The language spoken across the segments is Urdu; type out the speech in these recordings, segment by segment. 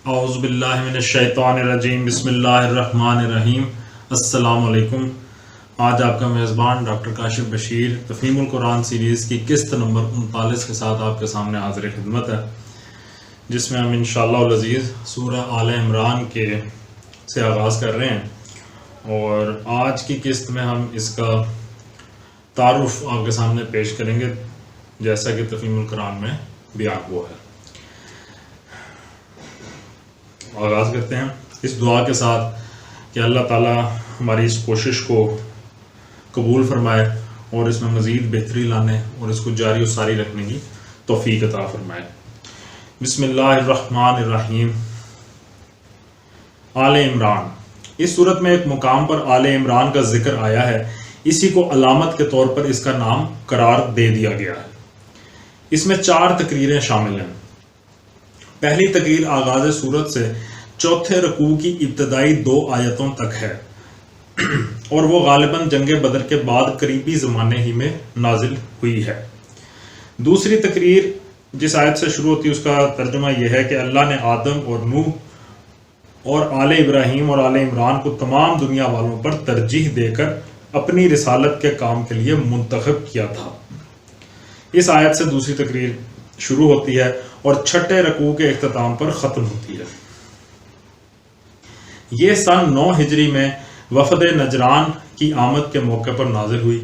اعوذ باللہ من الشیطان الرجیم، بسم اللہ الرحمن الرحیم۔ السلام علیکم۔ آج آپ کا میزبان ڈاکٹر کاشف بشیر تفہیم القرآن سیریز کی قسط نمبر 39 کے ساتھ آپ کے سامنے حاضر خدمت ہے، جس میں ہم انشاءاللہ العزیز سورہ آل عمران سے آغاز کر رہے ہیں، اور آج کی قسط میں ہم اس کا تعارف آپ کے سامنے پیش کریں گے جیسا کہ تفہیم القرآن میں بیان ہوا ہے۔ آغاز کرتے ہیں اس دعا کے ساتھ کہ اللہ تعالیٰ ہماری اس کوشش کو قبول فرمائے اور اس میں مزید بہتری لانے اور اس کو جاری و ساری رکھنے کی توفیق عطا فرمائے۔ بسم اللہ الرحمن الرحیم۔ آل عمران، اس صورت میں ایک مقام پر آل عمران کا ذکر آیا ہے، اسی کو علامت کے طور پر اس کا نام قرار دے دیا گیا ہے۔ اس میں 4 تقریریں شامل ہیں۔ پہلی تقریر آغاز صورت سے چوتھے رکوع کی ابتدائی 2 آیتوں تک ہے، اور وہ غالباً جنگ بدر کے بعد قریبی زمانے ہی میں نازل ہوئی ہے۔ دوسری تقریر جس آیت سے شروع ہوتی ہے اس کا ترجمہ یہ ہے کہ اللہ نے آدم اور نوح اور آل ابراہیم اور آل عمران کو تمام دنیا والوں پر ترجیح دے کر اپنی رسالت کے کام کے لیے منتخب کیا تھا۔ اس آیت سے دوسری تقریر شروع ہوتی ہے اور چھٹے رکوع کے اختتام پر ختم ہوتی ہے۔ یہ سن 9 ہجری میں وفد نجران کی آمد کے موقع پر نازل ہوئی۔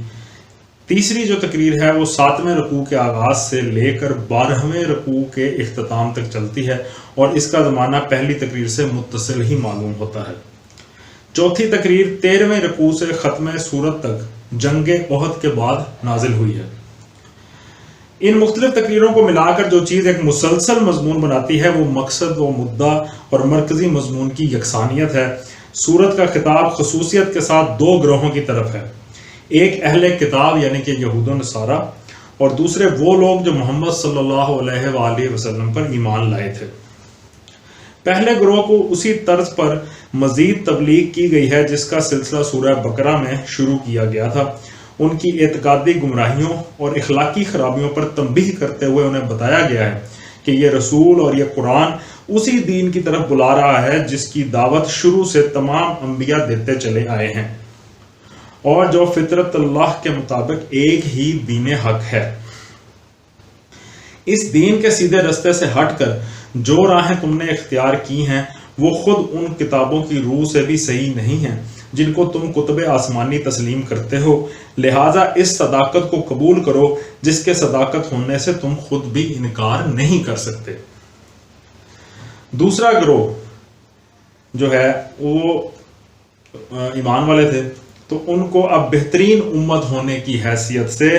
تیسری جو تقریر ہے وہ 7ویں رکوع کے آغاز سے لے کر 12ویں رکوع کے اختتام تک چلتی ہے، اور اس کا زمانہ پہلی تقریر سے متصل ہی معلوم ہوتا ہے۔ چوتھی تقریر 13ویں رکوع سے ختم سورت تک جنگ احد کے بعد نازل ہوئی ہے۔ ان مختلف تقریروں کو ملا کر جو چیز ایک مسلسل مضمون بناتی ہے وہ مقصد و مدعا اور مرکزی مضمون کی یکسانیت ہے۔ سورت کا خطاب خصوصیت کے ساتھ 2 گروہوں کی طرف ہے، ایک اہل کتاب یعنی کہ یہود و نصارہ، اور دوسرے وہ لوگ جو محمد صلی اللہ علیہ وآلہ وسلم پر ایمان لائے تھے۔ پہلے گروہ کو اسی طرز پر مزید تبلیغ کی گئی ہے جس کا سلسلہ سورہ بقرہ میں شروع کیا گیا تھا۔ ان کی اعتقادی گمراہیوں اور اخلاقی خرابیوں پر تنبیہ کرتے ہوئے انہیں بتایا گیا ہے کہ یہ رسول اور یہ قرآن اسی دین کی طرف بلا رہا ہے جس کی دعوت شروع سے تمام انبیاء دیتے چلے آئے ہیں، اور جو فطرت اللہ کے مطابق ایک ہی دین حق ہے۔ اس دین کے سیدھے رستے سے ہٹ کر جو راہیں تم نے اختیار کی ہیں وہ خود ان کتابوں کی روح سے بھی صحیح نہیں ہیں جن کو تم کتب آسمانی تسلیم کرتے ہو، لہٰذا اس صداقت کو قبول کرو جس کے صداقت ہونے سے تم خود بھی انکار نہیں کر سکتے۔ دوسرا گروہ جو ہے وہ ایمان والے تھے، تو ان کو اب بہترین امت ہونے کی حیثیت سے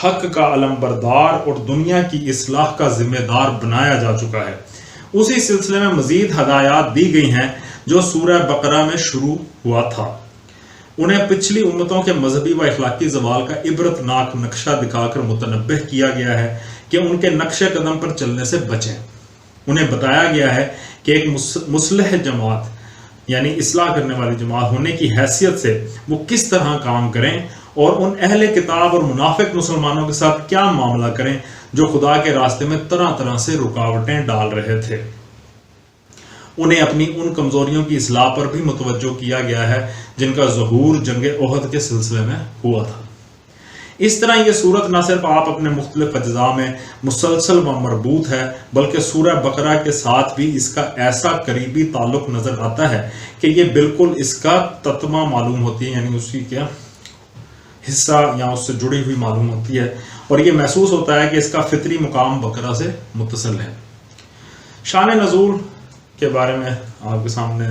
حق کا علم بردار اور دنیا کی اصلاح کا ذمہ دار بنایا جا چکا ہے۔ اسی سلسلے میں مزید ہدایات دی گئی ہیں جو سورہ بقرہ میں شروع ہوا تھا۔ انہیں پچھلی امتوں کے مذہبی و اخلاقی زوال کا عبرتناک نقشہ دکھا کر متنبہ کیا گیا ہے کہ ان کے نقش قدم پر چلنے سے بچیں۔ انہیں بتایا گیا ہے کہ ایک مصلح جماعت یعنی اصلاح کرنے والی جماعت ہونے کی حیثیت سے وہ کس طرح کام کریں، اور ان اہل کتاب اور منافق مسلمانوں کے ساتھ کیا معاملہ کریں جو خدا کے راستے میں طرح طرح سے رکاوٹیں ڈال رہے تھے۔ انہیں اپنی ان کمزوریوں کی اصلاح پر بھی متوجہ کیا گیا ہے جن کا ظہور جنگ احد کے سلسلے میں ہوا تھا۔ اس طرح یہ صورت نہ صرف آپ اپنے مختلف اجزاء میں مسلسل و مربوط ہے بلکہ سورہ بقرہ کے ساتھ بھی اس کا ایسا قریبی تعلق نظر آتا ہے کہ یہ بالکل اس کا تتمہ معلوم ہوتی ہے، یعنی اسی کا حصہ یا اس سے جڑی ہوئی معلوم ہوتی ہے، اور یہ محسوس ہوتا ہے کہ اس کا فطری مقام بقرہ سے متصل ہے۔ شان نزول کے بارے میں آپ کے سامنے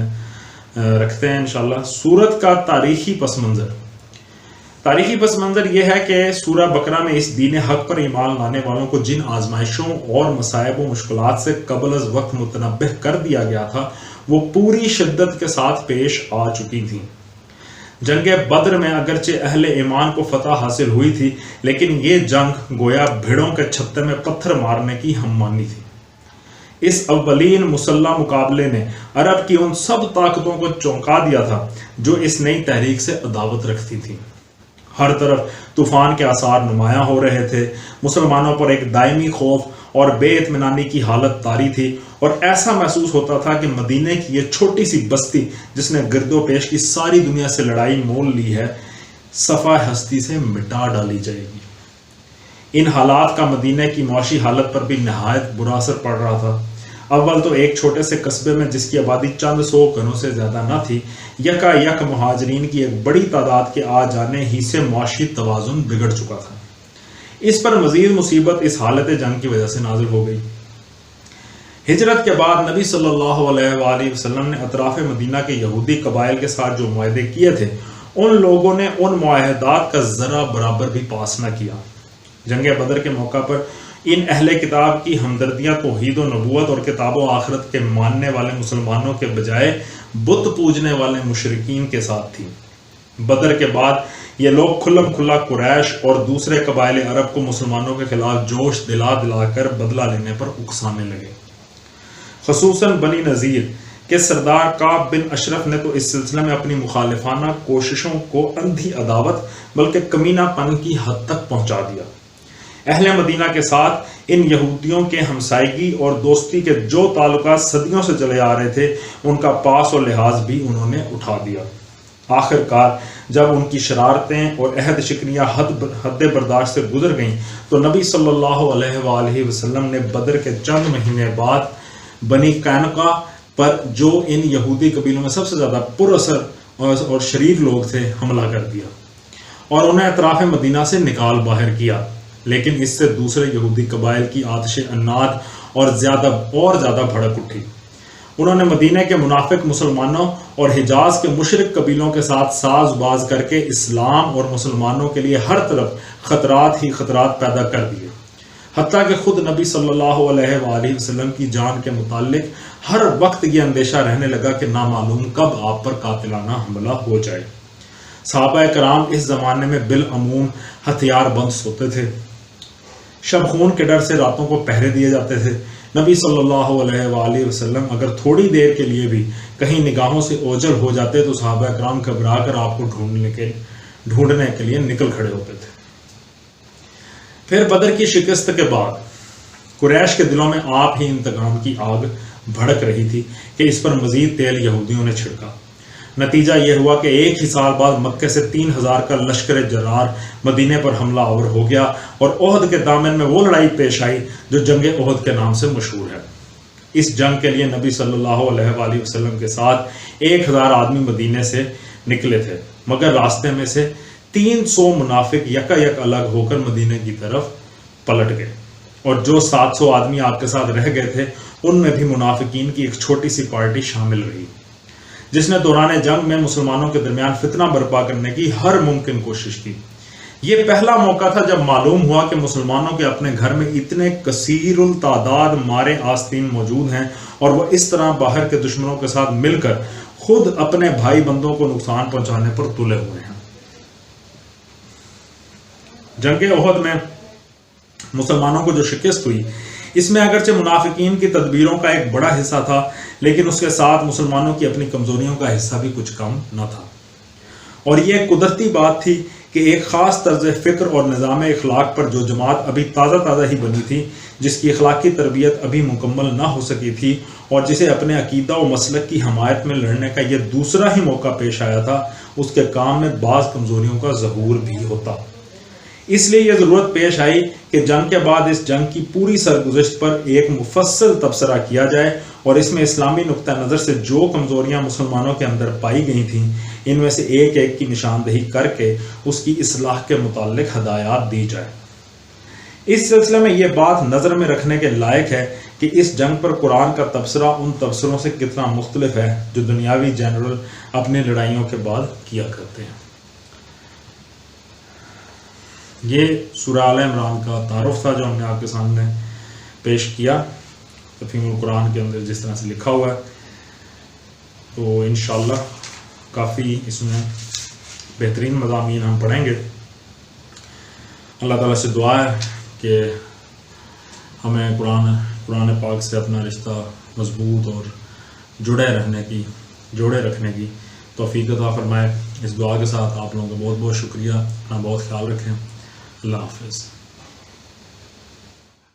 رکھتے ہیں انشاءاللہ۔ سورت کا تاریخی پس منظر یہ ہے کہ سورہ بقرہ میں اس دین حق پر ایمان لانے والوں کو جن آزمائشوں اور مصائب و مشکلات سے قبل از وقت متنبہ کر دیا گیا تھا وہ پوری شدت کے ساتھ پیش آ چکی تھیں۔ جنگ بدر میں اگرچہ اہل ایمان کو فتح حاصل ہوئی تھی، لیکن یہ جنگ گویا بھیڑوں کے چھتے میں پتھر مارنے کی ہم مانی تھی۔ اس اولین مسلح مقابلے نے عرب کی ان سب طاقتوں کو چونکا دیا تھا جو اس نئی تحریک سے عداوت رکھتی تھیں۔ ہر طرف طوفان کے آثار نمایاں ہو رہے تھے، مسلمانوں پر ایک دائمی خوف اور بے اطمینانی کی حالت طاری تھی، اور ایسا محسوس ہوتا تھا کہ مدینے کی یہ چھوٹی سی بستی جس نے گرد و پیش کی ساری دنیا سے لڑائی مول لی ہے، صفحہ ہستی سے مٹا ڈالی جائے گی۔ ان حالات کا مدینے کی معاشی حالت پر بھی نہایت برا اثر پڑ رہا تھا۔ اول تو ایک چھوٹے سے قصبے میں جس کی آبادی چند سو گھروں سے زیادہ نہ تھی، یکا یک مہاجرین کی ایک بڑی تعداد کے آ جانے ہی سے معاشی توازن بگڑ چکا تھا۔ اس پر مزید مصیبت اس حالت جنگ کی وجہ سے نازل ہو گئی۔ ہجرت کے بعد نبی صلی اللہ علیہ وآلہ وسلم نے اطراف مدینہ کے یہودی قبائل کے ساتھ جو معاہدے کیے تھے، ان لوگوں نے ان معاہدات کا ذرا برابر بھی پاس نہ کیا۔ جنگ بدر کے موقع پر ان اہل کتاب کی ہمدردیاں توحید و نبوت اور کتاب و آخرت کے ماننے والے مسلمانوں کے بجائے بت پوجنے والے مشرکین کے ساتھ تھی۔ بدر کے بعد یہ لوگ کھلم کھلا قریش اور دوسرے قبائل عرب کو مسلمانوں کے خلاف جوش دلا دلا کر بدلہ لینے پر اکسانے لگے۔ خصوصاً بنی نذیر کے سردار کعب بن اشرف نے تو اس سلسلے میں اپنی مخالفانہ کوششوں کو اندھی عداوت بلکہ کمینہ پن کی حد تک پہنچا دیا۔ اہل مدینہ کے ساتھ ان یہودیوں کے ہمسائیگی اور دوستی کے جو تعلقات صدیوں سے چلے آ رہے تھے، ان کا پاس و لحاظ بھی انہوں نے اٹھا دیا۔ آخر کار جب ان کی شرارتیں اور عہد شکنیاں حد برداشت سے گزر گئیں تو نبی صلی اللہ علیہ وآلہ وسلم نے بدر کے چند مہینے بعد بنی قینقاع پر جو ان یہودی قبیلوں میں سب سے زیادہ پر اثر اور شریر لوگ تھے حملہ کر دیا اور انہیں اطراف مدینہ سے نکال باہر کیا۔ لیکن اس سے دوسرے یہودی قبائل کی آتش عناد اور زیادہ بھڑک اٹھی۔ انہوں نے مدینہ کے منافق مسلمانوں اور حجاز کے مشرک قبیلوں کے ساتھ ساز باز کر کے اسلام اور مسلمانوں کے لیے ہر طرف خطرات ہی خطرات پیدا کر دیے، حتیٰ کہ خود نبی صلی اللہ علیہ وآلہ وسلم کی جان کے متعلق ہر وقت یہ اندیشہ رہنے لگا کہ نامعلوم کب آپ پر قاتلانہ حملہ ہو جائے۔ صحابہ کرام اس زمانے میں بالعموم ہتھیار بند سوتے تھے، شب خون کے ڈر سے راتوں کو پہرے دیے جاتے تھے۔ نبی صلی اللہ علیہ وآلہ وسلم اگر تھوڑی دیر کے لیے بھی کہیں نگاہوں سے اوجھل ہو جاتے تو صحابہ کرام گھبرا کر آپ کو ڈھونڈنے کے لیے نکل کھڑے ہوتے تھے۔ پھر بدر کی شکست کے بعد قریش کے دلوں میں آپ ہی انتقام کی آگ بھڑک رہی تھی کہ اس پر مزید تیل یہودیوں نے چھڑکا۔ نتیجہ یہ ہوا کہ ایک ہی سال بعد مکے سے 3000 کا لشکر جرار مدینے پر حملہ آور ہو گیا اور احد کے دامن میں وہ لڑائی پیش آئی جو جنگ احد کے نام سے مشہور ہے۔ اس جنگ کے لیے نبی صلی اللہ علیہ وآلہ وسلم کے ساتھ 1000 آدمی مدینے سے نکلے تھے، مگر راستے میں سے 300 منافق یکا یک الگ ہو کر مدینے کی طرف پلٹ گئے، اور جو 700 آدمی آپ کے ساتھ رہ گئے تھے ان میں بھی منافقین کی ایک چھوٹی سی پارٹی شامل رہی جس نے دوران جنگ میں مسلمانوں کے درمیان فتنہ برپا کرنے کی ہر ممکن کوشش کی۔ یہ پہلا موقع تھا جب معلوم ہوا کہ مسلمانوں کے اپنے گھر میں اتنے کثیر التعداد مارے آستین موجود ہیں اور وہ اس طرح باہر کے دشمنوں کے ساتھ مل کر خود اپنے بھائی بندوں کو نقصان پہنچانے پر تلے ہوئے ہیں۔ جنگ احد میں مسلمانوں کو جو شکست ہوئی، اس میں اگرچہ منافقین کی تدبیروں کا ایک بڑا حصہ تھا، لیکن اس کے ساتھ مسلمانوں کی اپنی کمزوریوں کا حصہ بھی کچھ کم نہ تھا، اور یہ قدرتی بات تھی کہ ایک خاص طرز فکر اور نظام اخلاق پر جو جماعت ابھی تازہ ہی بنی تھی، جس کی اخلاقی تربیت ابھی مکمل نہ ہو سکی تھی اور جسے اپنے عقیدہ و مسلک کی حمایت میں لڑنے کا یہ دوسرا ہی موقع پیش آیا تھا، اس کے کام میں بعض کمزوریوں کا ظہور بھی ہوتا۔ اس لیے یہ ضرورت پیش آئی کہ جنگ کے بعد اس جنگ کی پوری سرگزشت پر ایک مفصل تبصرہ کیا جائے اور اس میں اسلامی نقطہ نظر سے جو کمزوریاں مسلمانوں کے اندر پائی گئی تھیں ان میں سے ایک ایک کی نشاندہی کر کے اس کی اصلاح کے متعلق ہدایات دی جائے۔ اس سلسلے میں یہ بات نظر میں رکھنے کے لائق ہے کہ اس جنگ پر قرآن کا تبصرہ ان تبصروں سے کتنا مختلف ہے جو دنیاوی جنرل اپنی لڑائیوں کے بعد کیا کرتے ہیں۔ یہ سورہ آل عمران کا تعارف تھا جو ہم نے آپ کے سامنے پیش کیا تفہیم القرآن کے اندر جس طرح سے لکھا ہوا ہے، تو انشاءاللہ کافی اس میں بہترین مضامین ہم پڑھیں گے۔ اللہ تعالیٰ سے دعا ہے کہ ہمیں قرآن پاک سے اپنا رشتہ مضبوط اور جوڑے رکھنے کی توفیق عطا فرمائے۔ اس دعا کے ساتھ آپ لوگوں کا بہت بہت شکریہ، اپنا بہت خیال رکھیں۔ اللہ حافظ۔